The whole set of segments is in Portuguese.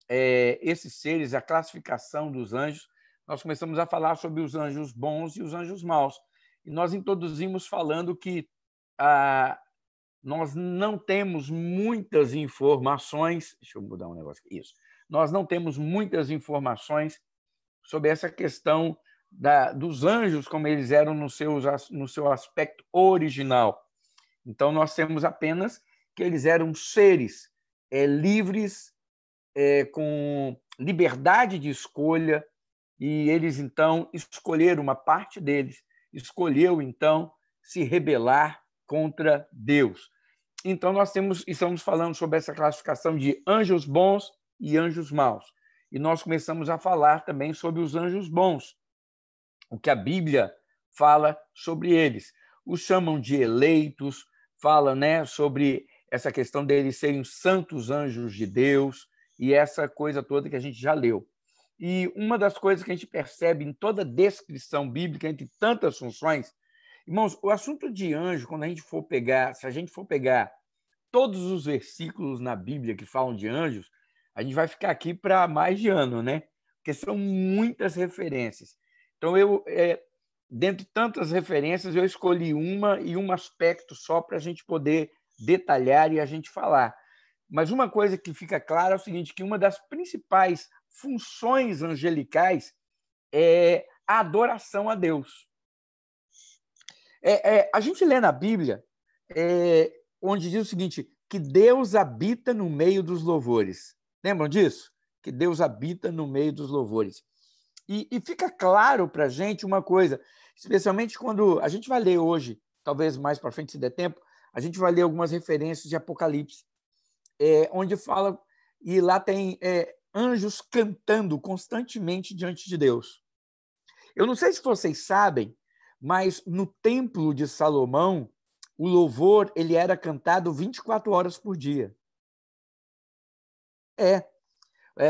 esses seres, a classificação dos anjos, nós começamos a falar sobre os anjos bons e os anjos maus. E nós introduzimos falando que nós não temos muitas informações. Deixa eu mudar um negócio aqui. Isso. Nós não temos muitas informações sobre essa questão dos anjos, como eles eram no seu aspecto original. Então, nós temos apenas que eles eram seres livres, com liberdade de escolha, e eles, então, escolheram, uma parte deles escolheu, então, se rebelar contra Deus. Então, nós estamos falando sobre essa classificação de anjos bons e anjos maus. E nós começamos a falar também sobre os anjos bons, o que a Bíblia fala sobre eles. Os chamam de eleitos, fala, né, sobre essa questão deles serem santos anjos de Deus e essa coisa toda que a gente já leu. E uma das coisas que a gente percebe em toda descrição bíblica, entre tantas funções, irmãos, o assunto de anjo, quando a gente for pegar, se a gente for pegar todos os versículos na Bíblia que falam de anjos, a gente vai ficar aqui para mais de ano, né? Porque são muitas referências. Então, dentre tantas referências, eu escolhi uma e um aspecto só para a gente poder detalhar e a gente falar. Mas uma coisa que fica clara é o seguinte, que uma das principais funções angelicais é a adoração a Deus. A gente lê na Bíblia, onde diz o seguinte, que Deus habita no meio dos louvores. Lembram disso? Que Deus habita no meio dos louvores. E fica claro para a gente uma coisa, especialmente quando a gente vai ler hoje, talvez mais para frente, se der tempo, a gente vai ler algumas referências de Apocalipse, onde fala, e lá tem anjos cantando constantemente diante de Deus. Eu não sei se vocês sabem, mas no Templo de Salomão, o louvor ele era cantado 24 horas por dia.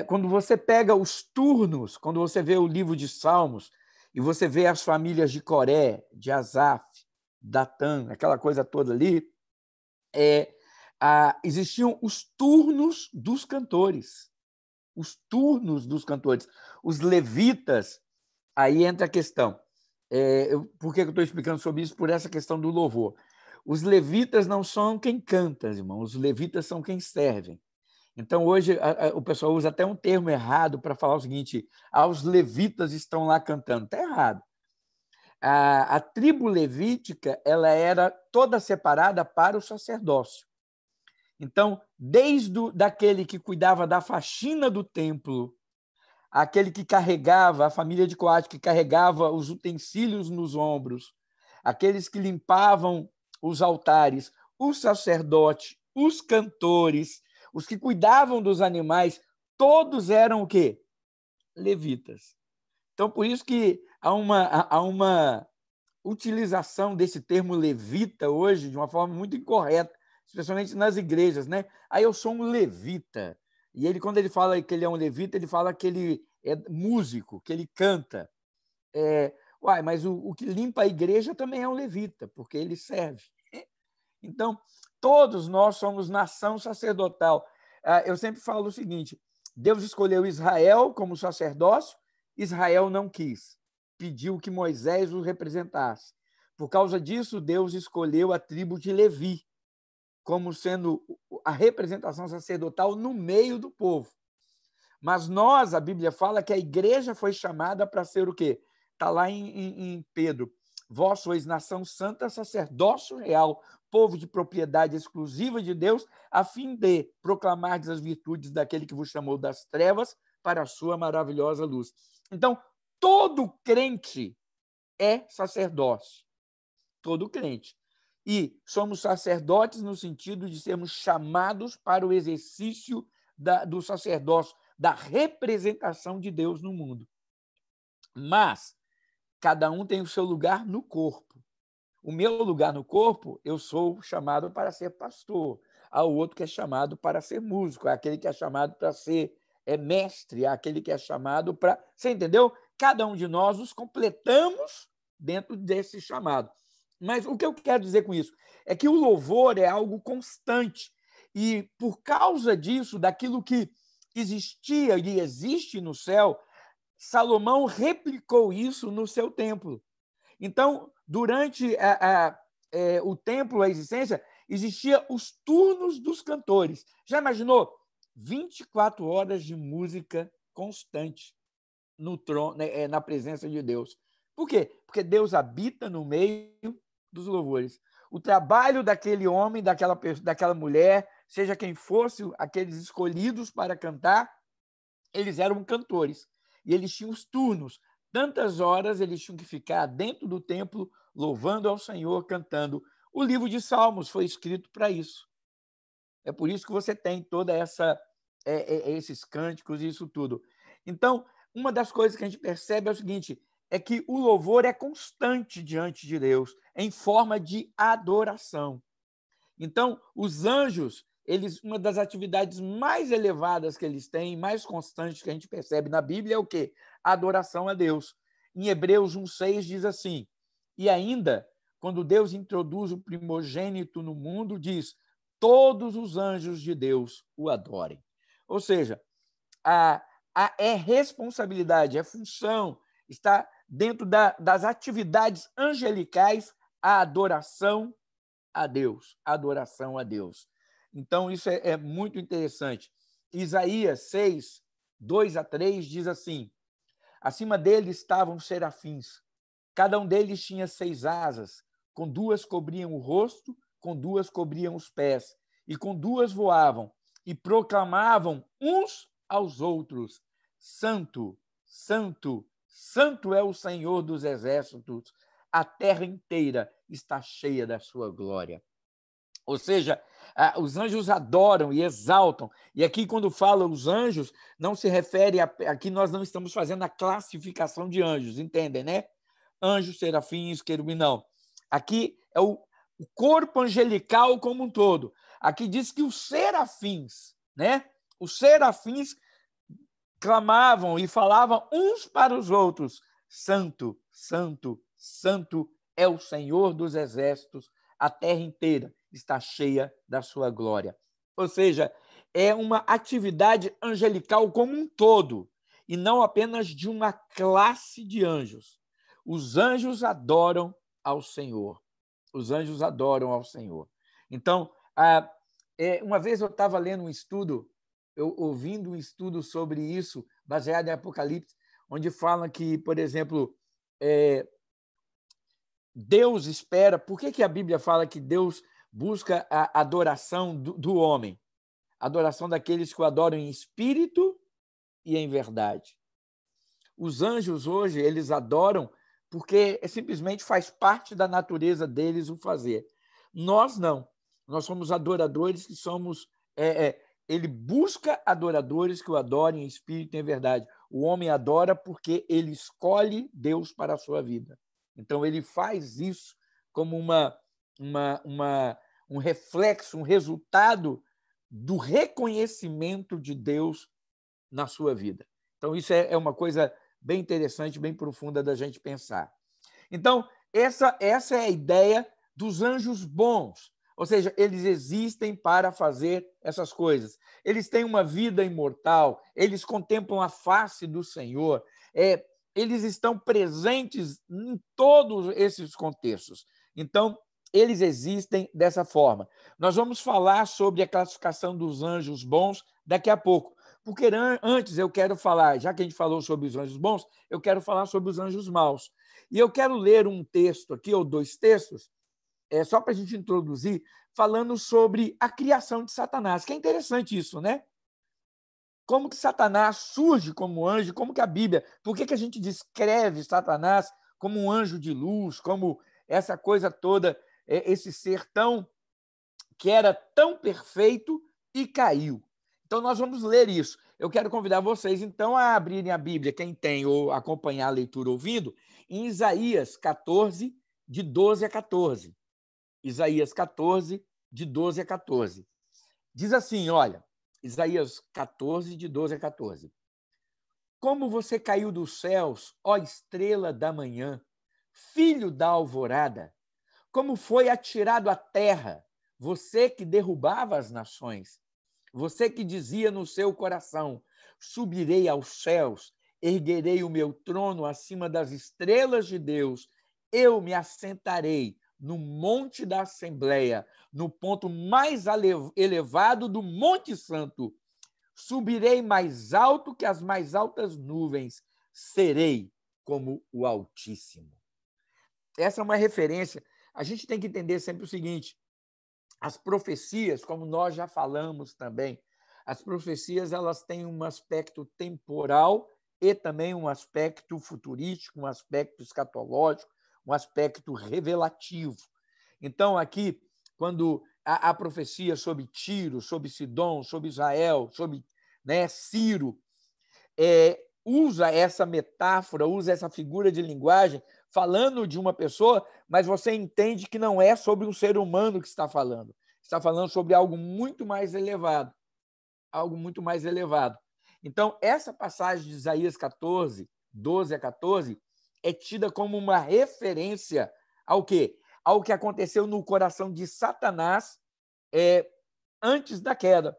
Quando você pega os turnos, quando você vê o livro de Salmos, e você vê as famílias de Coré, de Asaf, Datã, aquela coisa toda ali, existiam os turnos dos cantores. Os turnos dos cantores. Os levitas, aí entra a questão. Por que eu estou explicando sobre isso? Por essa questão do louvor. Os levitas não são quem canta, irmão. Os levitas são quem servem. Então, hoje, o pessoal usa até um termo errado para falar o seguinte, os levitas estão lá cantando. Está errado. A tribo levítica ela era toda separada para o sacerdócio. Então, desde daquele que cuidava da faxina do templo, aquele que carregava, a família de Coate, que carregava os utensílios nos ombros, aqueles que limpavam os altares, o sacerdote, os cantores, os que cuidavam dos animais, todos eram o quê? Levitas. Então, por isso que há uma utilização desse termo levita hoje de uma forma muito incorreta, especialmente nas igrejas, né? Eu sou um levita. E ele, quando ele fala que ele é um levita, ele fala que ele é músico, que ele canta. Mas o que limpa a igreja também é um levita, porque ele serve. Então, todos nós somos nação sacerdotal. Eu sempre falo o seguinte, Deus escolheu Israel como sacerdócio, Israel não quis, pediu que Moisés o representasse. Por causa disso, Deus escolheu a tribo de Levi como sendo a representação sacerdotal no meio do povo. Mas nós, a Bíblia fala que a igreja foi chamada para ser o quê? Está lá em Pedro. Vós sois nação santa, sacerdócio real, povo de propriedade exclusiva de Deus, a fim de proclamar as virtudes daquele que vos chamou das trevas para a sua maravilhosa luz. Então, todo crente é sacerdócio. Todo crente. E somos sacerdotes no sentido de sermos chamados para o exercício do sacerdócio, da representação de Deus no mundo. Mas cada um tem o seu lugar no corpo. O meu lugar no corpo, eu sou chamado para ser pastor. Há o outro que é chamado para ser músico, há aquele que é chamado para ser mestre, há aquele que é chamado para... Você entendeu? Cada um de nós nos completamos dentro desse chamado. Mas o que eu quero dizer com isso é que o louvor é algo constante. E por causa disso, daquilo que existia e existe no céu, Salomão replicou isso no seu templo. Então, durante o templo, a existência, existia os turnos dos cantores. Já imaginou? 24 horas de música constante no trono, na presença de Deus. Por quê? Porque Deus habita no meio dos louvores. O trabalho daquele homem, daquela mulher, seja quem fosse, aqueles escolhidos para cantar, eles eram cantores. E eles tinham os turnos. Tantas horas eles tinham que ficar dentro do templo, louvando ao Senhor, cantando. O livro de Salmos foi escrito para isso. É por isso que você tem toda esses cânticos e isso tudo. Então, uma das coisas que a gente percebe é o seguinte, é que o louvor é constante diante de Deus, em forma de adoração. Então, os anjos, uma das atividades mais elevadas que eles têm, mais constantes que a gente percebe na Bíblia é o quê? A adoração a Deus. Em Hebreus 1,6 diz assim, e ainda, quando Deus introduz o primogênito no mundo, diz, todos os anjos de Deus o adorem. Ou seja, é responsabilidade, é função, está dentro das atividades angelicais a adoração a Deus, adoração a Deus. Então, isso é muito interessante. Isaías 6, 2-3 diz assim, acima dele estavam serafins, cada um deles tinha 6 asas, com 2 cobriam o rosto, com 2 cobriam os pés, e com 2 voavam, e proclamavam uns aos outros, Santo, Santo, Santo é o Senhor dos exércitos, a terra inteira está cheia da sua glória. Ou seja, os anjos adoram e exaltam. E aqui, quando fala os anjos, não se refere aqui nós não estamos fazendo a classificação de anjos, entendem, né? Anjos, serafins, querubim, não. Aqui é o corpo angelical como um todo. Aqui diz que os serafins, né? Os serafins clamavam e falavam uns para os outros: Santo, Santo, Santo é o Senhor dos exércitos, a terra inteira está cheia da sua glória. Ou seja, é uma atividade angelical como um todo, e não apenas de uma classe de anjos. Os anjos adoram ao Senhor. Os anjos adoram ao Senhor. Então, uma vez eu estava lendo um estudo, ouvindo um estudo sobre isso, baseado em Apocalipse, onde fala que, por exemplo, Deus espera. Por que a Bíblia fala que Deus busca a adoração do homem? A adoração daqueles que o adoram em espírito e em verdade. Os anjos hoje, eles adoram porque simplesmente faz parte da natureza deles o fazer. Nós não. Nós somos adoradores que somos... ele busca adoradores que o adorem em espírito e em verdade. O homem adora porque ele escolhe Deus para a sua vida. Então, ele faz isso como um reflexo, um resultado do reconhecimento de Deus na sua vida. Então, isso é uma coisa bem interessante, bem profunda da gente pensar. Então, essa é a ideia dos anjos bons. Ou seja, eles existem para fazer essas coisas. Eles têm uma vida imortal, eles contemplam a face do Senhor, eles estão presentes em todos esses contextos. Então, eles existem dessa forma. Nós vamos falar sobre a classificação dos anjos bons daqui a pouco. Porque antes eu quero falar, já que a gente falou sobre os anjos bons, eu quero falar sobre os anjos maus. E eu quero ler um texto aqui, ou 2 textos, só para a gente introduzir, falando sobre a criação de Satanás, que é interessante isso, né? Como que Satanás surge como anjo, como que a Bíblia, por que a gente descreve Satanás como um anjo de luz, como essa coisa toda, esse ser que era tão perfeito e caiu. Então, nós vamos ler isso. Eu quero convidar vocês, então, a abrirem a Bíblia, quem tem, ou acompanhar a leitura ouvindo, em Isaías 14, de 12 a 14. Isaías 14, de 12 a 14. Diz assim, olha, Isaías 14, de 12 a 14. Como você caiu dos céus, ó estrela da manhã, filho da alvorada, como foi atirado à terra, você que derrubava as nações, você que dizia no seu coração, subirei aos céus, erguerei o meu trono acima das estrelas de Deus, eu me assentarei no monte da Assembleia, no ponto mais elevado do Monte Santo. Subirei mais alto que as mais altas nuvens, serei como o Altíssimo. Essa é uma referência. A gente tem que entender sempre o seguinte: as profecias, como nós já falamos também, as profecias elas têm um aspecto temporal e também um aspecto futurístico, um aspecto escatológico, um aspecto revelativo. Então, aqui, quando a profecia sobre Tiro, sobre Sidom, sobre Israel, sobre, né, Ciro, usa essa metáfora, usa essa figura de linguagem, falando de uma pessoa, mas você entende que não é sobre um ser humano que está falando. Está falando sobre algo muito mais elevado. Algo muito mais elevado. Então, essa passagem de Isaías 14, 12 a 14, é tida como uma referência ao quê? Ao que aconteceu no coração de Satanás antes da queda.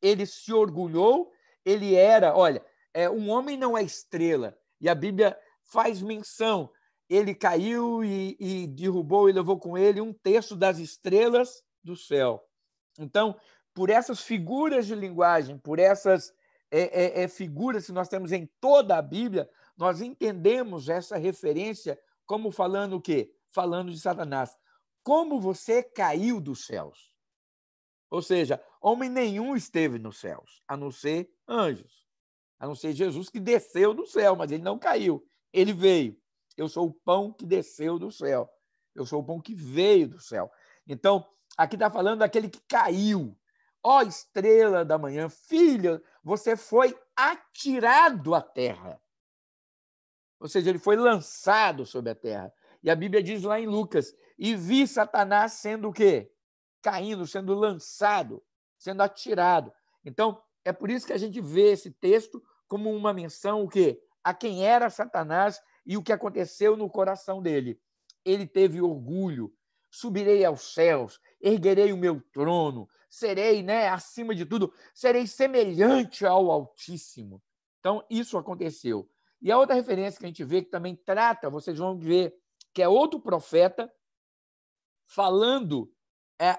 Ele se orgulhou, ele era, olha, um homem não é estrela, e a Bíblia faz menção, ele caiu e derrubou e levou com ele um terço das estrelas do céu. Então, por essas figuras de linguagem, por essas figuras que nós temos em toda a Bíblia, nós entendemos essa referência como falando o quê? Falando de Satanás. Como você caiu dos céus? Ou seja, homem nenhum esteve nos céus, a não ser anjos, a não ser Jesus que desceu do céu, mas ele não caiu, ele veio. Eu sou o pão que desceu do céu, eu sou o pão que veio do céu. Então, aqui está falando daquele que caiu. Ó estrela da manhã, filha, você foi atirado à terra. Ou seja, ele foi lançado sobre a terra. E a Bíblia diz lá em Lucas, e vi Satanás sendo o quê? Caindo, sendo lançado, sendo atirado. Então, é por isso que a gente vê esse texto como uma menção o quê? A quem era Satanás e o que aconteceu no coração dele. Ele teve orgulho, subirei aos céus, erguerei o meu trono, serei, né, acima de tudo, serei semelhante ao Altíssimo. Então, isso aconteceu. E a outra referência que a gente vê, que também trata, vocês vão ver, que é outro profeta falando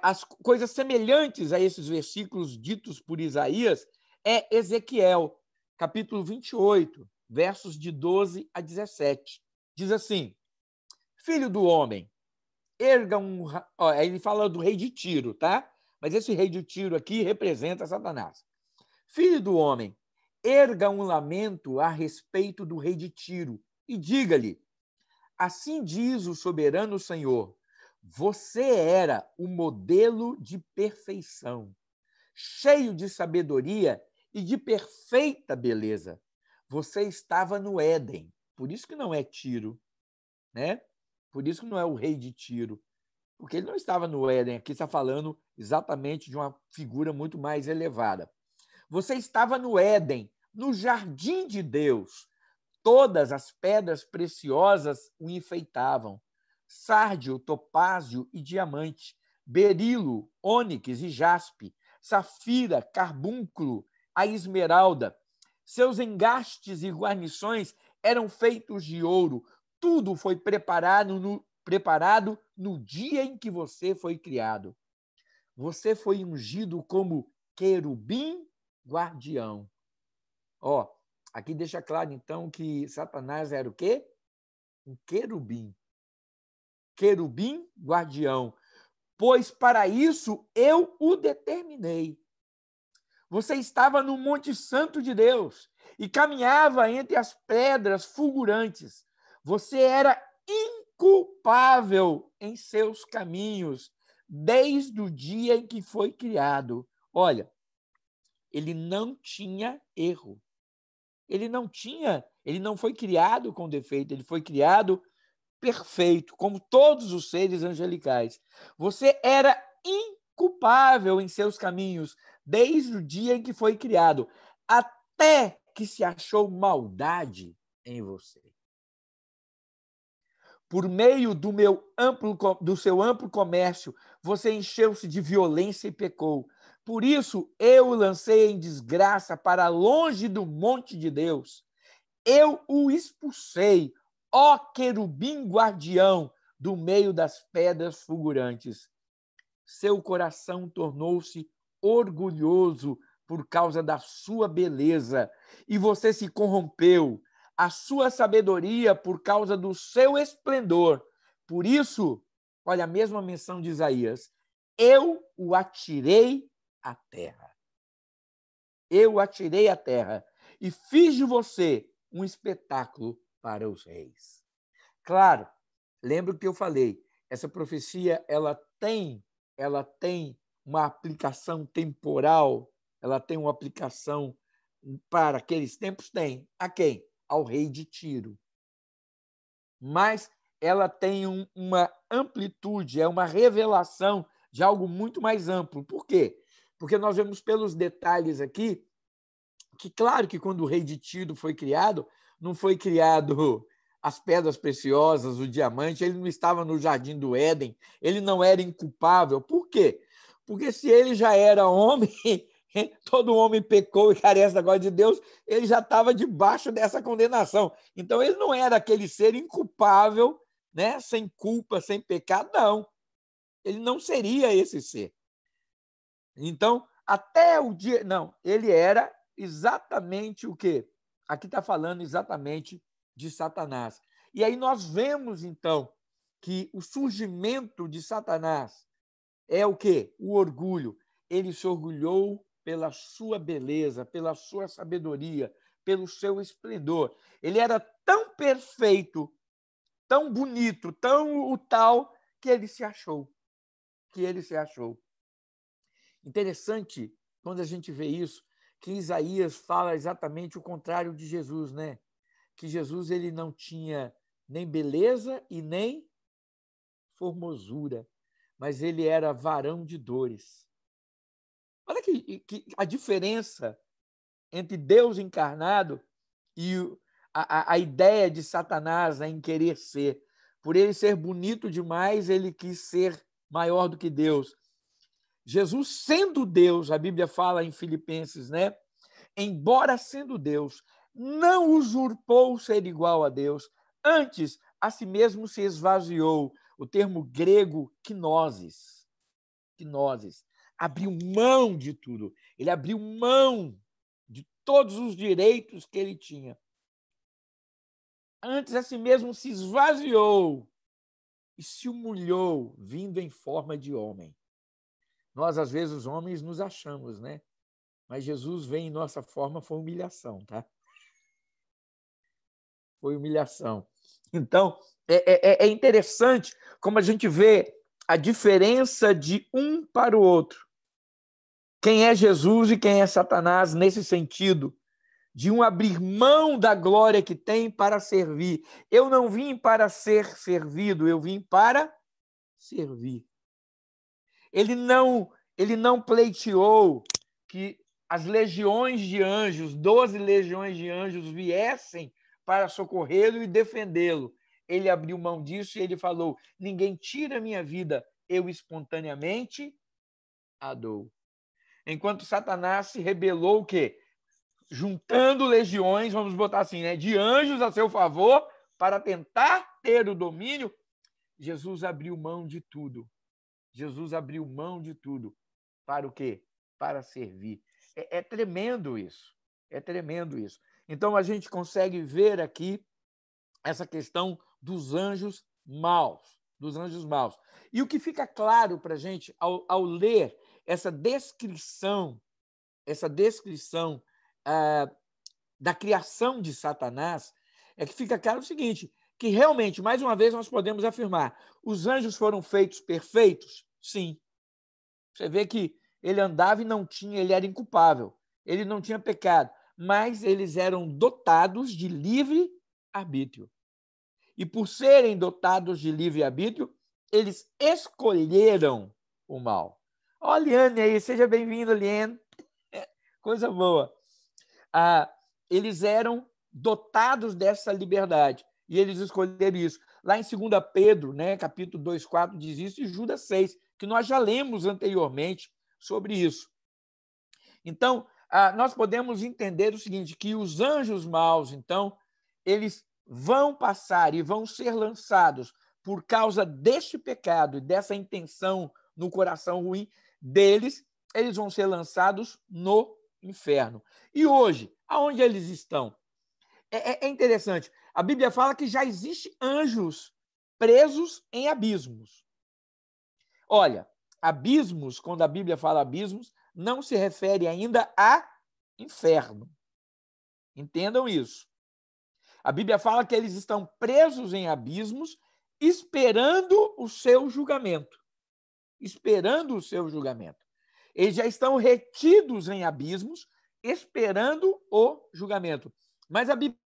as coisas semelhantes a esses versículos ditos por Isaías, é Ezequiel, capítulo 28, versos de 12 a 17. Diz assim: filho do homem, erga um... Ó, ele fala do rei de Tiro, tá? Mas esse rei de Tiro aqui representa Satanás. Filho do homem, erga um lamento a respeito do rei de Tiro e diga-lhe: assim diz o soberano Senhor, você era o modelo de perfeição, cheio de sabedoria e de perfeita beleza. Você estava no Éden, por isso que não é Tiro, né? Por isso que não é o rei de Tiro, porque ele não estava no Éden. Aqui está falando exatamente de uma figura muito mais elevada. Você estava no Éden, no jardim de Deus. Todas as pedras preciosas o enfeitavam: sárdio, topázio e diamante, berilo, ônix e jaspe, safira, carbúnculo, a esmeralda. Seus engastes e guarnições eram feitos de ouro. Tudo foi preparado no dia em que você foi criado. Você foi ungido como querubim guardião. Ó, aqui deixa claro, então, que Satanás era o quê? Um querubim. Querubim guardião. Pois para isso eu o determinei. Você estava no Monte Santo de Deus e caminhava entre as pedras fulgurantes. Você era inculpável em seus caminhos desde o dia em que foi criado. Olha, ele não tinha erro. Ele não foi criado com defeito, ele foi criado perfeito, como todos os seres angelicais. Você era inculpável em seus caminhos desde o dia em que foi criado, até que se achou maldade em você. Por meio do seu amplo comércio, você encheu-se de violência e pecou. Por isso eu o lancei em desgraça para longe do monte de Deus. Eu o expulsei, ó querubim guardião, do meio das pedras fulgurantes. Seu coração tornou-se orgulhoso por causa da sua beleza, e você se corrompeu, a sua sabedoria por causa do seu esplendor. Por isso, olha a mesma menção de Isaías, eu o atirei à terra. Eu o atirei à terra e fiz de você um espetáculo para os reis. Claro, lembra o que eu falei, essa profecia ela tem uma aplicação temporal, ela tem uma aplicação para aqueles tempos? Tem. A quem? Ao rei de Tiro. Mas ela tem uma amplitude, é uma revelação de algo muito mais amplo. Por quê? Porque nós vemos pelos detalhes aqui que, claro que quando o rei de Tiro foi criado, não foi criado as pedras preciosas, o diamante, ele não estava no jardim do Éden, ele não era inculpável. Por quê? Porque se ele já era homem, todo homem pecou e carece da glória de Deus, ele já estava debaixo dessa condenação. Então, ele não era aquele ser inculpável, né? Sem culpa, sem pecado, não. Ele não seria esse ser. Então, até o dia... Não, ele era exatamente o quê? Aqui está falando exatamente de Satanás. E aí nós vemos, então, que o surgimento de Satanás é o quê? O orgulho. Ele se orgulhou pela sua beleza, pela sua sabedoria, pelo seu esplendor. Ele era tão perfeito, tão bonito, tão o tal, que ele se achou. Interessante, quando a gente vê isso, que Isaías fala exatamente o contrário de Jesus, né? Que Jesus ele não tinha nem beleza e nem formosura, mas ele era varão de dores. Olha que a diferença entre Deus encarnado e a ideia de Satanás, né, em querer ser. Por ele ser bonito demais, ele quis ser maior do que Deus. Jesus, sendo Deus, a Bíblia fala em Filipenses, né? Embora sendo Deus, não usurpou ser igual a Deus, antes a si mesmo se esvaziou. O termo grego quinoses, abriu mão de tudo. Ele abriu mão de todos os direitos que ele tinha. Antes a si mesmo se esvaziou e se humilhou, vindo em forma de homem. Nós, às vezes, os homens nos achamos, né? Mas Jesus vem em nossa forma, foi humilhação, tá? Foi humilhação. Então, é interessante como a gente vê a diferença de um para o outro. Quem é Jesus e quem é Satanás nesse sentido, de um abrir mão da glória que tem para servir. Eu não vim para ser servido, eu vim para servir. Ele não pleiteou que as legiões de anjos, 12 legiões de anjos, viessem para socorrê-lo e defendê-lo. Ele abriu mão disso e ele falou: ninguém tira a minha vida, eu espontaneamente a dou. Enquanto Satanás se rebelou, o quê? Juntando legiões, vamos botar assim, né, de anjos a seu favor, para tentar ter o domínio, Jesus abriu mão de tudo. Jesus abriu mão de tudo. Para o quê? Para servir. É tremendo isso. É tremendo isso. Então, a gente consegue ver aqui essa questão dos anjos maus. Dos anjos maus. E o que fica claro para a gente ao ler essa descrição da criação de Satanás, é que fica claro o seguinte, que realmente, mais uma vez, nós podemos afirmar, os anjos foram feitos perfeitos? Sim. Você vê que ele andava e não tinha, ele era inculpável, ele não tinha pecado, mas eles eram dotados de livre-arbítrio. E por serem dotados de livre-arbítrio, eles escolheram o mal. Ó, Liane aí, seja bem-vindo, Liane. Coisa boa. Eles eram dotados dessa liberdade e eles escolheram isso. Lá em 2 Pedro, né, capítulo 2:4, diz isso, e Judas 6, que nós já lemos anteriormente sobre isso. Então, nós podemos entender o seguinte, que os anjos maus, então, eles vão passar e vão ser lançados por causa deste pecado e dessa intenção no coração ruim deles, eles vão ser lançados no inferno. E hoje, aonde eles estão? É interessante. A Bíblia fala que já existe anjos presos em abismos. Olha, abismos, quando a Bíblia fala abismos, não se refere ainda a inferno. Entendam isso. A Bíblia fala que eles estão presos em abismos, esperando o seu julgamento. Esperando o seu julgamento. Eles já estão retidos em abismos, esperando o julgamento. Mas a Bíblia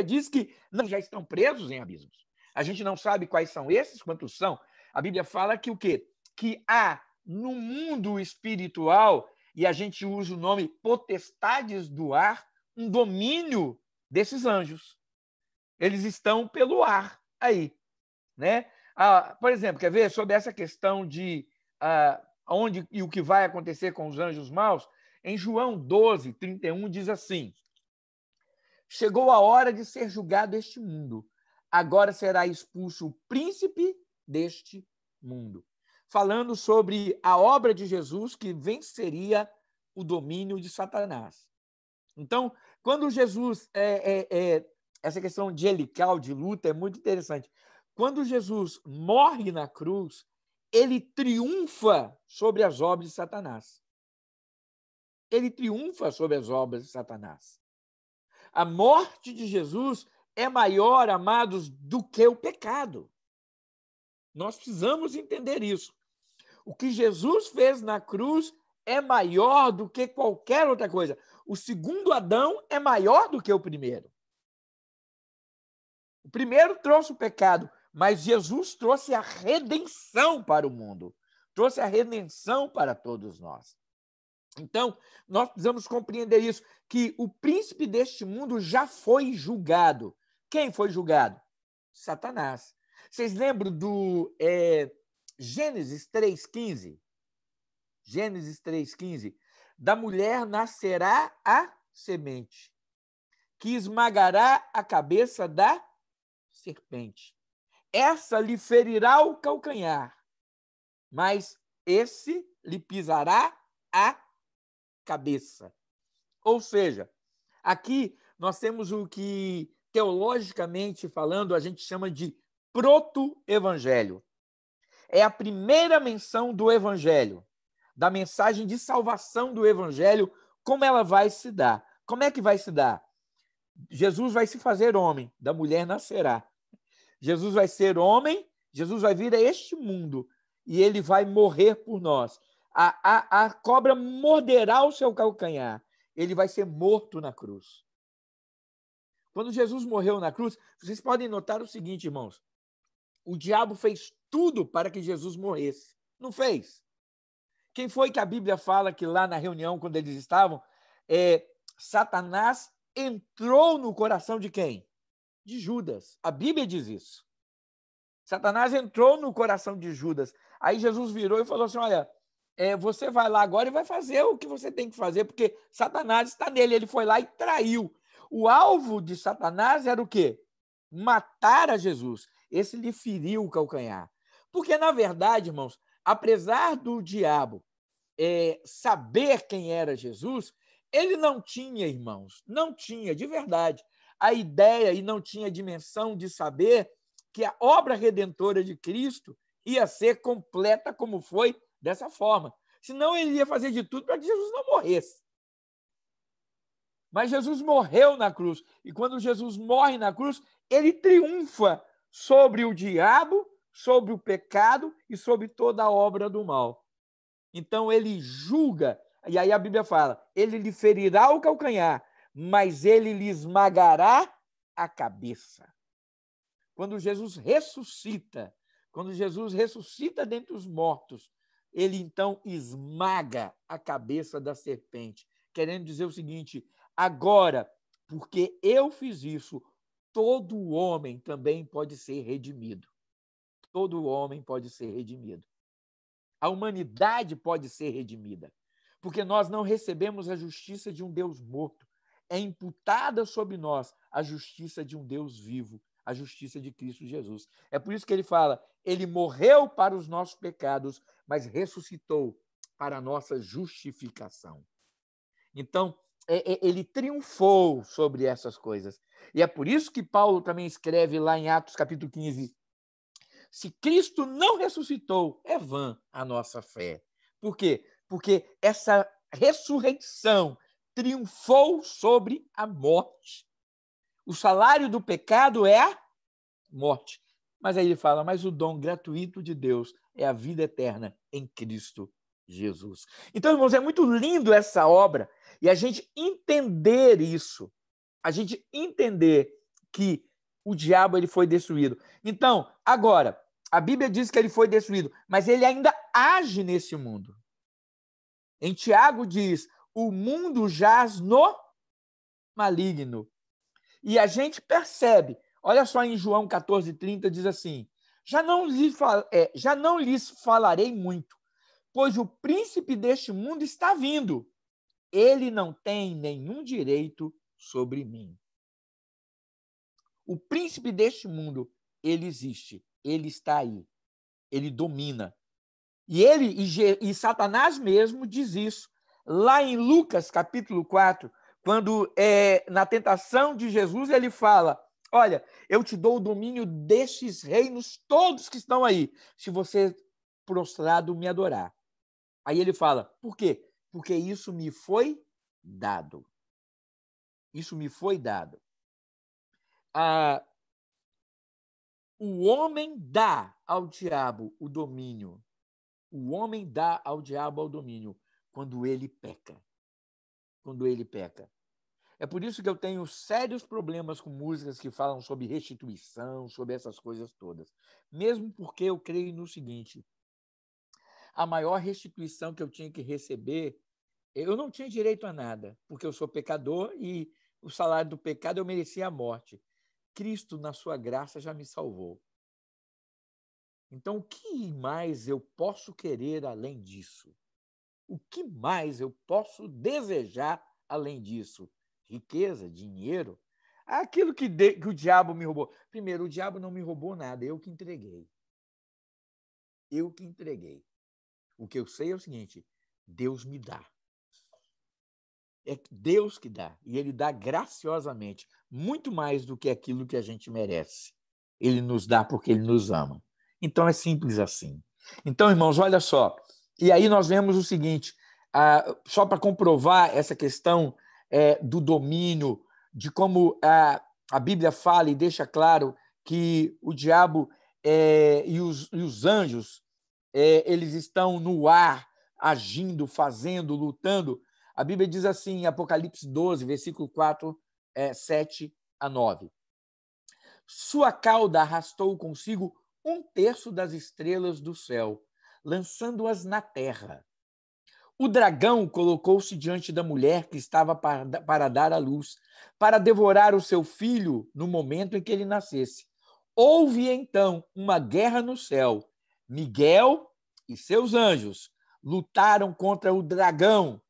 diz que não já estão presos em abismos. A gente não sabe quais são esses, quantos são. A Bíblia fala que o quê? Que há no mundo espiritual, e a gente usa o nome potestades do ar, um domínio desses anjos. Eles estão pelo ar aí, né? Por exemplo, quer ver sobre essa questão de onde e o que vai acontecer com os anjos maus? Em João 12, 31, diz assim: chegou a hora de ser julgado este mundo. Agora será expulso o príncipe deste mundo. Falando sobre a obra de Jesus que venceria o domínio de Satanás. Então, quando Jesus... essa questão angelical de luta é muito interessante. Quando Jesus morre na cruz, ele triunfa sobre as obras de Satanás. Ele triunfa sobre as obras de Satanás. A morte de Jesus é maior, amados, do que o pecado. Nós precisamos entender isso. O que Jesus fez na cruz é maior do que qualquer outra coisa. O segundo Adão é maior do que o primeiro. O primeiro trouxe o pecado, mas Jesus trouxe a redenção para o mundo. Trouxe a redenção para todos nós. Então, nós precisamos compreender isso, que o príncipe deste mundo já foi julgado. Quem foi julgado? Satanás. Vocês lembram do Gênesis 3,15? Gênesis 3,15. Da mulher nascerá a semente, que esmagará a cabeça da serpente. Essa lhe ferirá o calcanhar, mas esse lhe pisará a cabeça. Ou seja, aqui nós temos o que, teologicamente falando, a gente chama de proto-evangelho. É a primeira menção do evangelho, da mensagem de salvação do evangelho, como ela vai se dar. Como é que vai se dar? Jesus vai se fazer homem, da mulher nascerá. Jesus vai ser homem, Jesus vai vir a este mundo e ele vai morrer por nós. A cobra morderá o seu calcanhar. Ele vai ser morto na cruz. Quando Jesus morreu na cruz, vocês podem notar o seguinte, irmãos. O diabo fez tudo para que Jesus morresse. Não fez? Quem foi que a Bíblia fala que lá na reunião, quando eles estavam, Satanás entrou no coração de quem? De Judas. A Bíblia diz isso. Satanás entrou no coração de Judas. Aí Jesus virou e falou assim, olha, você vai lá agora e vai fazer o que você tem que fazer, porque Satanás está nele. Ele foi lá e traiu. O alvo de Satanás era o quê? Matar a Jesus. Esse lhe feriu o calcanhar. Porque, na verdade, irmãos, apesar do diabo saber quem era Jesus, ele não tinha, irmãos, não tinha, de verdade, a ideia e não tinha a dimensão de saber que a obra redentora de Cristo ia ser completa como foi dessa forma. Senão ele ia fazer de tudo para que Jesus não morresse. Mas Jesus morreu na cruz. E quando Jesus morre na cruz, ele triunfa sobre o diabo, sobre o pecado e sobre toda a obra do mal. Então ele julga, e aí a Bíblia fala, ele lhe ferirá o calcanhar, mas ele lhe esmagará a cabeça. Quando Jesus ressuscita dentre os mortos, ele então esmaga a cabeça da serpente, querendo dizer o seguinte, agora, porque eu fiz isso, todo homem também pode ser redimido. Todo homem pode ser redimido. A humanidade pode ser redimida, porque nós não recebemos a justiça de um Deus morto. É imputada sobre nós a justiça de um Deus vivo, a justiça de Cristo Jesus. É por isso que ele fala, ele morreu para os nossos pecados, mas ressuscitou para a nossa justificação. Então, ele triunfou sobre essas coisas. E é por isso que Paulo também escreve lá em Atos capítulo 15, se Cristo não ressuscitou, é vã a nossa fé. Por quê? Porque essa ressurreição triunfou sobre a morte. O salário do pecado é a morte. Mas aí ele fala, mas o dom gratuito de Deus é a vida eterna em Cristo Jesus. Então, irmãos, é muito lindo essa obra e a gente entender isso, a gente entender que o diabo ele foi destruído. Então, agora, a Bíblia diz que ele foi destruído, mas ele ainda age nesse mundo. Em Tiago diz, o mundo jaz no maligno. E a gente percebe, olha só em João 14:30, diz assim, já não lhes falarei muito, pois o príncipe deste mundo está vindo. Ele não tem nenhum direito sobre mim. O príncipe deste mundo, ele existe, ele está aí, ele domina. E Satanás mesmo diz isso. Lá em Lucas, capítulo 4, quando na tentação de Jesus, ele fala, olha, eu te dou o domínio destes reinos todos que estão aí, se você prostrado me adorar. Aí ele fala, por quê? Porque isso me foi dado. Isso me foi dado. O homem dá ao diabo o domínio. O homem dá ao diabo o domínio quando ele peca. Quando ele peca. É por isso que eu tenho sérios problemas com músicas que falam sobre restituição, sobre essas coisas todas. Mesmo porque eu creio no seguinte, a maior restituição que eu tinha que receber, eu não tinha direito a nada, porque eu sou pecador e o salário do pecado eu merecia a morte. Cristo, na sua graça, já me salvou. Então, o que mais eu posso querer além disso? O que mais eu posso desejar além disso? Riqueza, dinheiro? Aquilo que o diabo me roubou. Primeiro, o diabo não me roubou nada, eu que entreguei. Eu que entreguei. O que eu sei é o seguinte, Deus me dá. É Deus que dá, e ele dá graciosamente, muito mais do que aquilo que a gente merece. Ele nos dá porque ele nos ama. Então é simples assim. Então, irmãos, olha só. E aí nós vemos o seguinte, só para comprovar essa questão do domínio, de como a Bíblia fala e deixa claro que o diabo e os anjos, eles estão no ar, agindo, fazendo, lutando. A Bíblia diz assim, em Apocalipse 12, versículo 4, 7 a 9. Sua cauda arrastou consigo 1/3 das estrelas do céu, lançando-as na terra. O dragão colocou-se diante da mulher que estava para dar à luz, para devorar o seu filho no momento em que ele nascesse. Houve então uma guerra no céu. Miguel e seus anjos lutaram contra o dragão,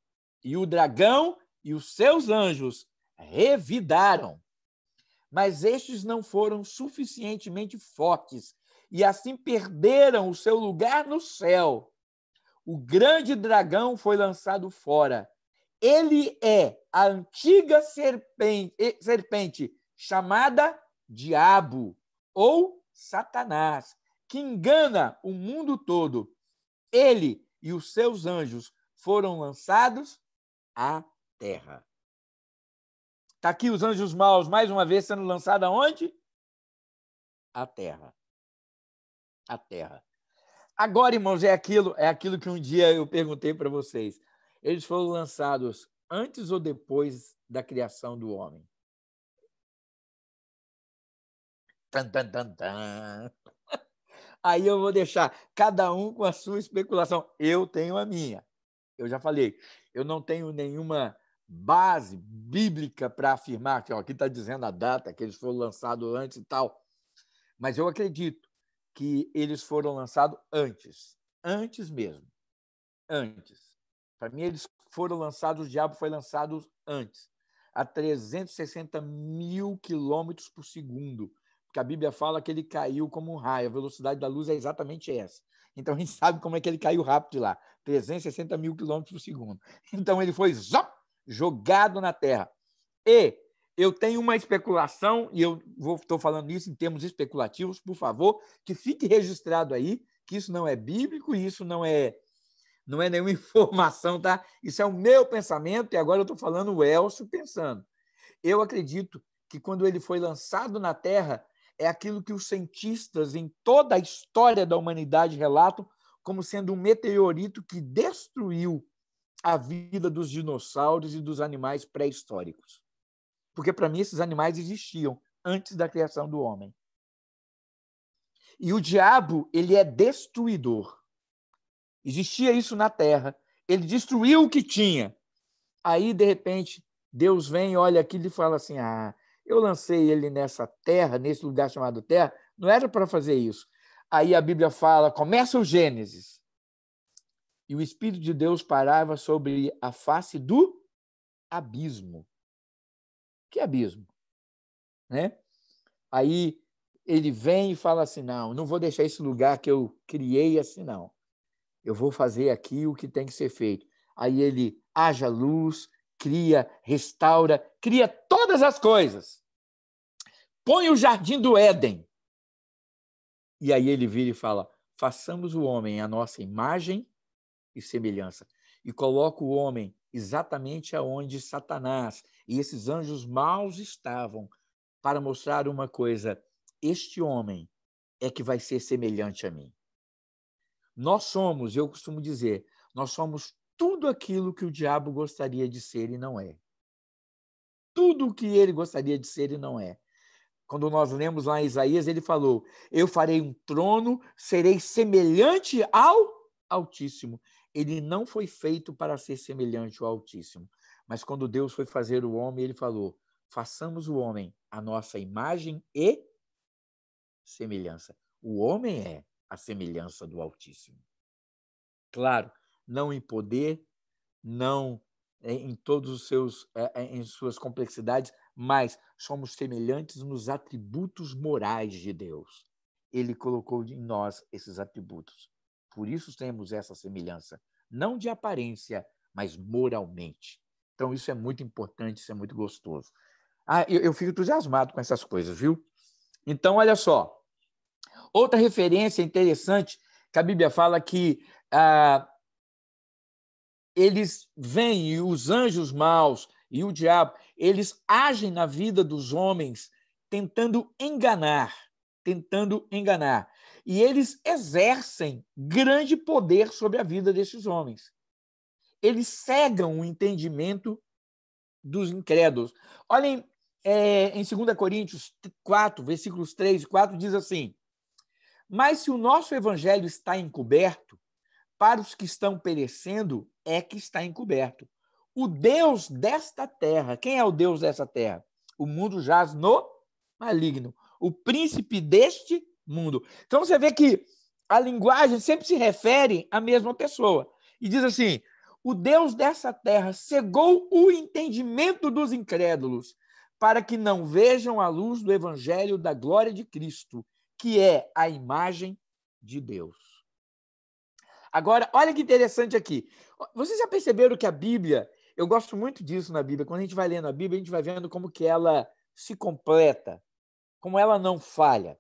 e o dragão e os seus anjos revidaram. Mas estes não foram suficientemente fortes e assim perderam o seu lugar no céu. O grande dragão foi lançado fora. Ele é a antiga serpente chamada Diabo ou Satanás, que engana o mundo todo. Ele e os seus anjos foram lançados à terra. Está aqui os anjos maus, mais uma vez, sendo lançados aonde? À terra. À terra. Agora, irmãos, é aquilo que um dia eu perguntei para vocês. Eles foram lançados antes ou depois da criação do homem? Tan, tan, tan, tan. Aí eu vou deixar cada um com a sua especulação. Eu tenho a minha. Eu já falei, eu não tenho nenhuma base bíblica para afirmar que aqui está dizendo a data que eles foram lançados antes e tal. Mas eu acredito que eles foram lançados antes antes mesmo. Antes. Para mim, eles foram lançados, o diabo foi lançado antes, a 360 mil quilômetros por segundo, porque a Bíblia fala que ele caiu como um raio, a velocidade da luz é exatamente essa. Então, a gente sabe como é que ele caiu rápido de lá, 360 mil quilômetros por segundo. Então, ele foi jogado na Terra. E eu tenho uma especulação, e eu estou falando isso em termos especulativos, por favor, que fique registrado aí, que isso não é bíblico, isso não é nenhuma informação, tá? Isso é o meu pensamento, e agora eu estou falando o Elcio pensando. Eu acredito que quando ele foi lançado na Terra, é aquilo que os cientistas em toda a história da humanidade relatam como sendo um meteorito que destruiu a vida dos dinossauros e dos animais pré-históricos. Porque, para mim, esses animais existiam antes da criação do homem. E o diabo, ele é destruidor. Existia isso na Terra. Ele destruiu o que tinha. Aí, de repente, Deus vem, olha aquilo e fala assim, eu lancei ele nessa terra, nesse lugar chamado Terra, não era para fazer isso. Aí a Bíblia fala, começa o Gênesis. E o Espírito de Deus parava sobre a face do abismo. Que abismo? Né? Aí ele vem e fala assim, não vou deixar esse lugar que eu criei assim, não. Eu vou fazer aqui o que tem que ser feito. Aí ele haja luz, cria, restaura, cria todas as coisas. Põe o jardim do Éden. E aí ele vira e fala, façamos o homem à nossa imagem e semelhança. E coloca o homem exatamente aonde Satanás e esses anjos maus estavam, para mostrar uma coisa, este homem é que vai ser semelhante a mim. Nós somos, eu costumo dizer, nós somos tudo aquilo que o diabo gostaria de ser e não é. Tudo o que ele gostaria de ser e não é. Quando nós lemos lá em Isaías, ele falou, eu farei um trono, serei semelhante ao Altíssimo. Ele não foi feito para ser semelhante ao Altíssimo. Mas quando Deus foi fazer o homem, ele falou, façamos o homem à nossa imagem e semelhança. O homem é a semelhança do Altíssimo. Claro, não em poder, não em todos os seus, em suas complexidades, mas somos semelhantes nos atributos morais de Deus. Ele colocou em nós esses atributos. Por isso temos essa semelhança, não de aparência, mas moralmente. Então, isso é muito importante, isso é muito gostoso. Eu fico entusiasmado com essas coisas, viu? Então, olha só. Outra referência interessante que a Bíblia fala que eles vêm, e os anjos maus e o diabo, eles agem na vida dos homens tentando enganar. E eles exercem grande poder sobre a vida desses homens. Eles cegam o entendimento dos incrédulos. Olhem, em 2 Coríntios 4, versículos 3 e 4, diz assim, mas se o nosso evangelho está encoberto, para os que estão perecendo, é que está encoberto. O Deus desta terra, quem é o Deus dessa terra? O mundo jaz no maligno. O príncipe deste mundo. Então, você vê que a linguagem sempre se refere à mesma pessoa. E diz assim, o Deus dessa terra cegou o entendimento dos incrédulos para que não vejam a luz do evangelho da glória de Cristo, que é a imagem de Deus. Agora, olha que interessante aqui. Vocês já perceberam que a Bíblia, eu gosto muito disso na Bíblia, quando a gente vai lendo a Bíblia, a gente vai vendo como que ela se completa, como ela não falha.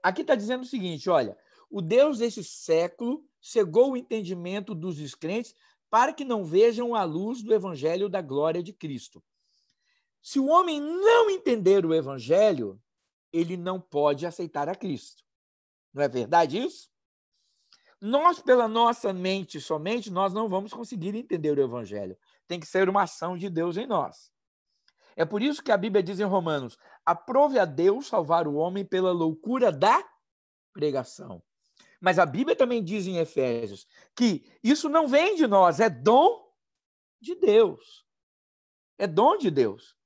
Aqui está dizendo o seguinte, olha, o Deus desse século cegou o entendimento dos descrentes para que não vejam a luz do evangelho da glória de Cristo. Se o homem não entender o evangelho, ele não pode aceitar a Cristo. Não é verdade isso? Nós, pela nossa mente somente, nós não vamos conseguir entender o evangelho. Tem que ser uma ação de Deus em nós. É por isso que a Bíblia diz em Romanos, aprove a Deus salvar o homem pela loucura da pregação. Mas a Bíblia também diz em Efésios que isso não vem de nós, é dom de Deus. É dom de Deus.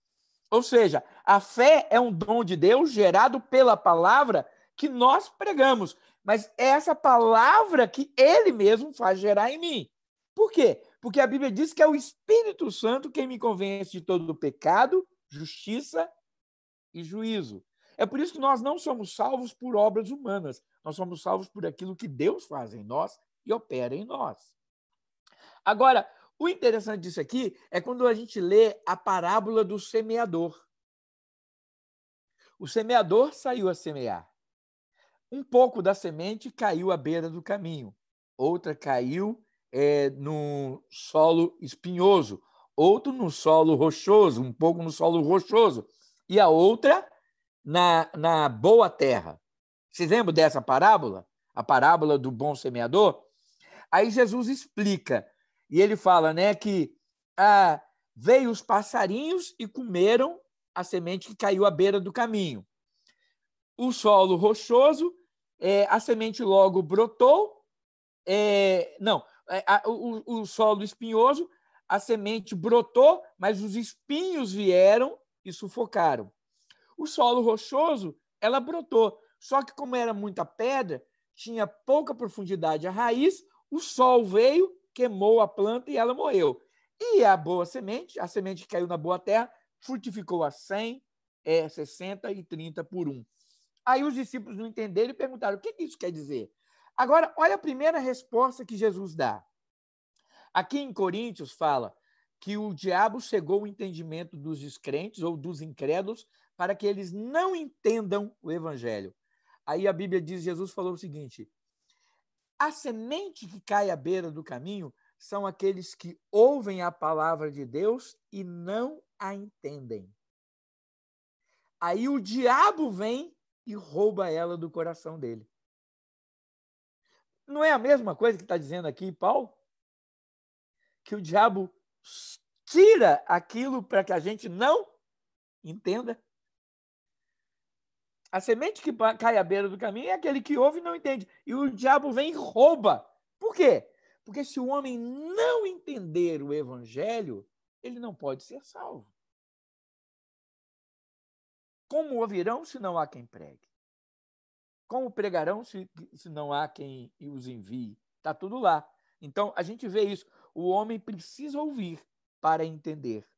Ou seja, a fé é um dom de Deus gerado pela palavra que nós pregamos. mas é essa palavra que ele mesmo faz gerar em mim. Por quê? Porque a Bíblia diz que é o Espírito Santo quem me convence de todo o pecado, justiça e juízo. É por isso que nós não somos salvos por obras humanas, nós somos salvos por aquilo que Deus faz em nós e opera em nós. Agora, o interessante disso aqui é quando a gente lê a parábola do semeador. O semeador saiu a semear. Um pouco da semente caiu à beira do caminho, outra caiu no solo espinhoso, outro no solo rochoso, um pouco no solo rochoso, e a outra na boa terra. Vocês lembram dessa parábola? A parábola do bom semeador? Aí Jesus explica, e ele fala, né, que veio os passarinhos e comeram a semente que caiu à beira do caminho. O solo rochoso, a semente logo brotou, o solo espinhoso, a semente brotou, mas os espinhos vieram e sufocaram. O solo rochoso, ela brotou, só que como era muita pedra, tinha pouca profundidade a raiz, o sol veio, queimou a planta e ela morreu. E a boa semente, a semente que caiu na boa terra, frutificou a 100, 60 e 30 por 1. Aí os discípulos não entenderam e perguntaram, o que isso quer dizer? Agora, olha a primeira resposta que Jesus dá. Aqui em Coríntios fala que o diabo cegou o entendimento dos descrentes ou dos incrédulos para que eles não entendam o evangelho. Aí a Bíblia diz, Jesus falou o seguinte, a semente que cai à beira do caminho são aqueles que ouvem a palavra de Deus e não a entendem. Aí o diabo vem e rouba ela do coração dele. Não é a mesma coisa que está dizendo aqui Paulo? Que o diabo tira aquilo para que a gente não entenda. A semente que cai à beira do caminho é aquele que ouve e não entende. E o diabo vem e rouba. Por quê? Porque se o homem não entender o evangelho, ele não pode ser salvo. Como ouvirão se não há quem pregue? Como pregarão se não há quem os envie? Está tudo lá. Então, a gente vê isso. O homem precisa ouvir para entender.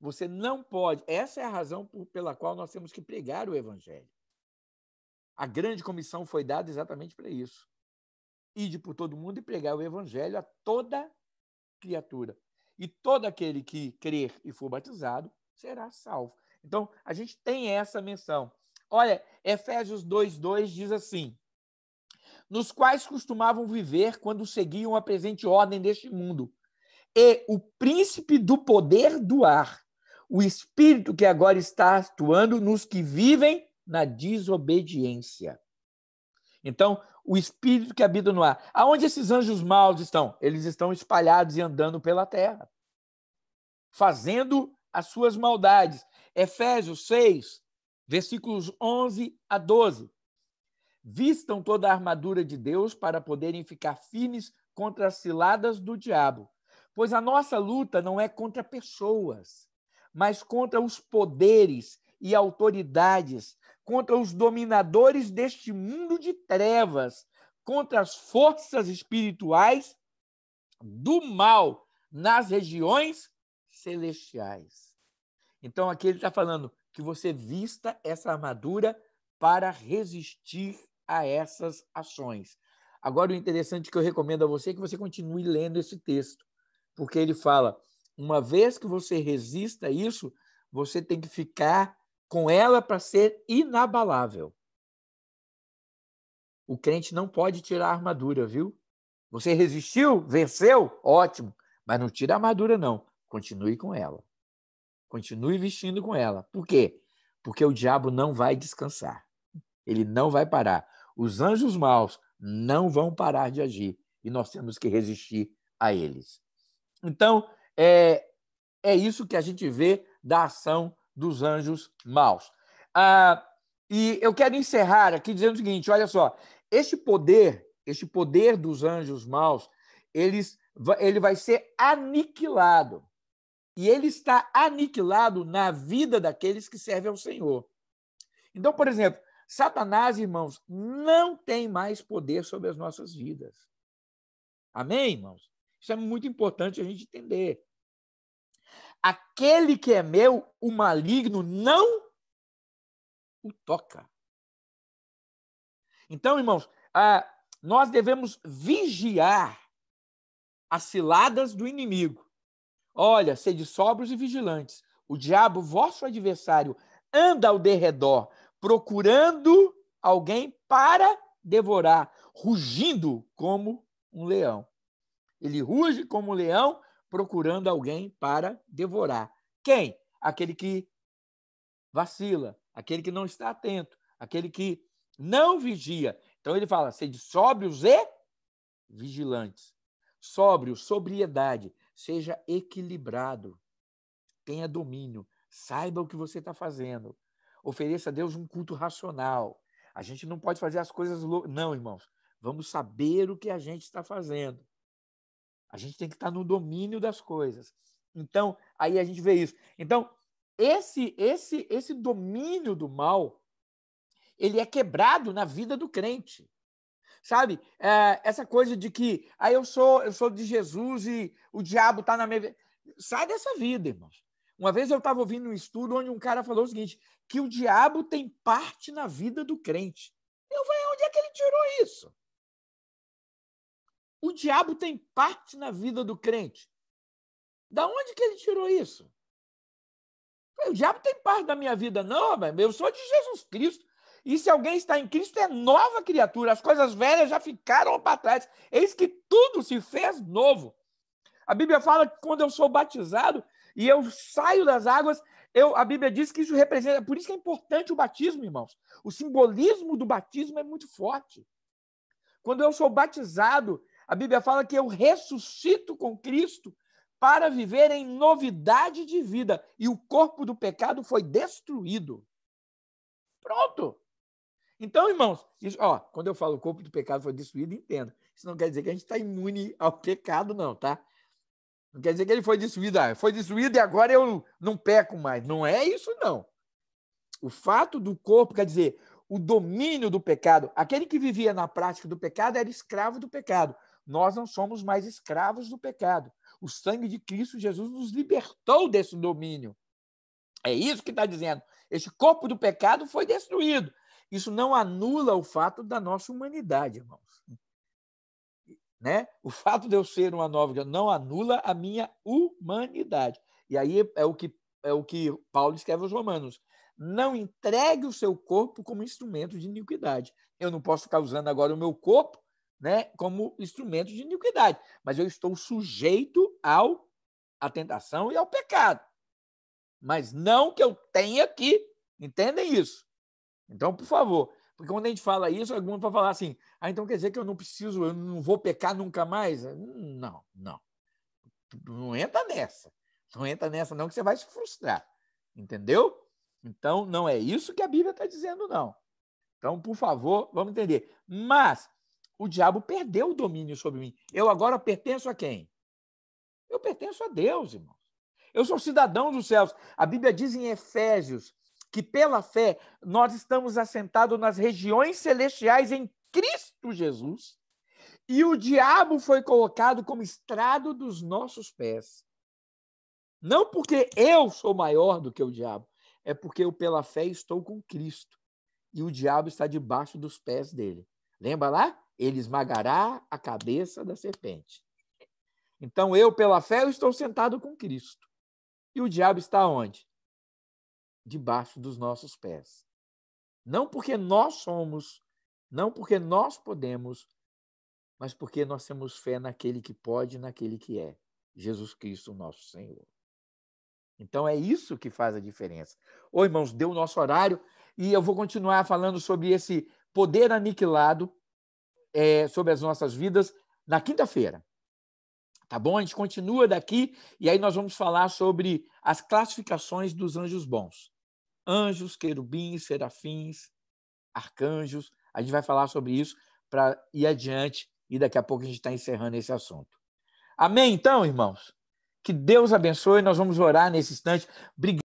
Você não pode. Essa é a razão pela qual nós temos que pregar o evangelho. A grande comissão foi dada exatamente para isso. Ide por todo mundo e pregar o evangelho a toda criatura. E todo aquele que crer e for batizado será salvo. Então, a gente tem essa menção. Olha, Efésios 2:2 diz assim, nos quais costumavam viver quando seguiam a presente ordem deste mundo, e o príncipe do poder do ar, o espírito que agora está atuando nos que vivem na desobediência. Então, o espírito que habita no ar. Aonde esses anjos maus estão? Eles estão espalhados e andando pela terra, fazendo as suas maldades. Efésios 6, versículos 11 a 12. Vistam toda a armadura de Deus para poderem ficar firmes contra as ciladas do diabo. Pois a nossa luta não é contra pessoas, mas contra os poderes e autoridades, contra os dominadores deste mundo de trevas, contra as forças espirituais do mal nas regiões celestiais. Então, aqui ele está falando que você vista essa armadura para resistir a essas ações. Agora, o interessante que eu recomendo a você é que você continue lendo esse texto, porque ele fala, uma vez que você resista a isso, você tem que ficar com ela para ser inabalável. O crente não pode tirar a armadura, viu? Você resistiu, venceu, ótimo, mas não tira a armadura, não. Continue com ela. Continue vestindo com ela. Por quê? Porque o diabo não vai descansar. Ele não vai parar. Os anjos maus não vão parar de agir e nós temos que resistir a eles. Então, é isso que a gente vê da ação dos anjos maus. E eu quero encerrar aqui dizendo o seguinte, olha só, este poder dos anjos maus, ele vai ser aniquilado. E ele está aniquilado na vida daqueles que servem ao Senhor. Então, por exemplo, Satanás, irmãos, não tem mais poder sobre as nossas vidas. Amém, irmãos? Isso é muito importante a gente entender. Aquele que é meu, o maligno não o toca. Então, irmãos, nós devemos vigiar as ciladas do inimigo. Olha, sede sóbrios e vigilantes. O diabo, vosso adversário, anda ao derredor, procurando alguém para devorar, rugindo como um leão. Ele ruge como um leão, procurando alguém para devorar. Quem? Aquele que vacila, aquele que não está atento, aquele que não vigia. Então ele fala, sede sóbrios e vigilantes. Sóbrio, sobriedade, seja equilibrado, tenha domínio, saiba o que você está fazendo, ofereça a Deus um culto racional. A gente não pode fazer as coisas não, irmãos. Vamos saber o que a gente está fazendo. A gente tem que estar no domínio das coisas. Então, aí a gente vê isso. Então, esse domínio do mal, ele é quebrado na vida do crente. Sabe? Essa coisa de que eu sou de Jesus e o diabo está na minha vida. Sai dessa vida, irmãos. Uma vez eu estava ouvindo um estudo onde um cara falou o seguinte, que o diabo tem parte na vida do crente. Eu falei, onde é que ele tirou isso? O diabo tem parte na vida do crente. Da onde que ele tirou isso? O diabo tem parte da minha vida, não, eu sou de Jesus Cristo. E se alguém está em Cristo, é nova criatura. As coisas velhas já ficaram para trás. Eis que tudo se fez novo. A Bíblia fala que quando eu sou batizado e eu saio das águas, a Bíblia diz que isso representa... Por isso que é importante o batismo, irmãos. O simbolismo do batismo é muito forte. Quando eu sou batizado, a Bíblia fala que eu ressuscito com Cristo para viver em novidade de vida. E o corpo do pecado foi destruído. Pronto. Então, irmãos, quando eu falo o corpo do pecado foi destruído, entenda. Isso não quer dizer que a gente está imune ao pecado, não, tá? Não quer dizer que ele foi destruído. Foi destruído e agora eu não peco mais. Não é isso, não. O fato do corpo, quer dizer, o domínio do pecado. Aquele que vivia na prática do pecado era escravo do pecado. Nós não somos mais escravos do pecado. O sangue de Cristo Jesus nos libertou desse domínio. É isso que está dizendo. Este corpo do pecado foi destruído. Isso não anula o fato da nossa humanidade, irmãos. Né? O fato de eu ser uma nova não anula a minha humanidade. E aí é o que Paulo escreve aos Romanos. Não entregue o seu corpo como instrumento de iniquidade. Eu não posso ficar usando agora o meu corpo, né, como instrumento de iniquidade, mas eu estou sujeito à tentação e ao pecado. Mas não que eu tenha que, entendem isso? Então, por favor, porque quando a gente fala isso, alguns vão falar assim, então quer dizer que eu não vou pecar nunca mais? Não. Não entra nessa. Não entra nessa não, que você vai se frustrar. Entendeu? Então, não é isso que a Bíblia está dizendo, não. Então, por favor, vamos entender. Mas o diabo perdeu o domínio sobre mim. Eu agora pertenço a quem? Eu pertenço a Deus, irmãos. Eu sou cidadão dos céus. A Bíblia diz em Efésios que pela fé nós estamos assentados nas regiões celestiais em Cristo Jesus e o diabo foi colocado como estrado dos nossos pés. Não porque eu sou maior do que o diabo, é porque eu pela fé estou com Cristo e o diabo está debaixo dos pés dele. Lembra lá? Ele esmagará a cabeça da serpente. Então eu pela fé eu estou sentado com Cristo. E o diabo está onde? Debaixo dos nossos pés. Não porque nós somos, não porque nós podemos, mas porque nós temos fé naquele que pode e naquele que é, Jesus Cristo, nosso Senhor. Então é isso que faz a diferença. Ô, irmãos, deu o nosso horário e eu vou continuar falando sobre esse poder aniquilado sobre as nossas vidas na quinta-feira. Tá bom? A gente continua daqui e aí nós vamos falar sobre as classificações dos anjos bons. Anjos, querubins, serafins, arcanjos. A gente vai falar sobre isso para ir adiante e daqui a pouco a gente está encerrando esse assunto. Amém, então, irmãos? Que Deus abençoe. Nós vamos orar nesse instante. Obrigado.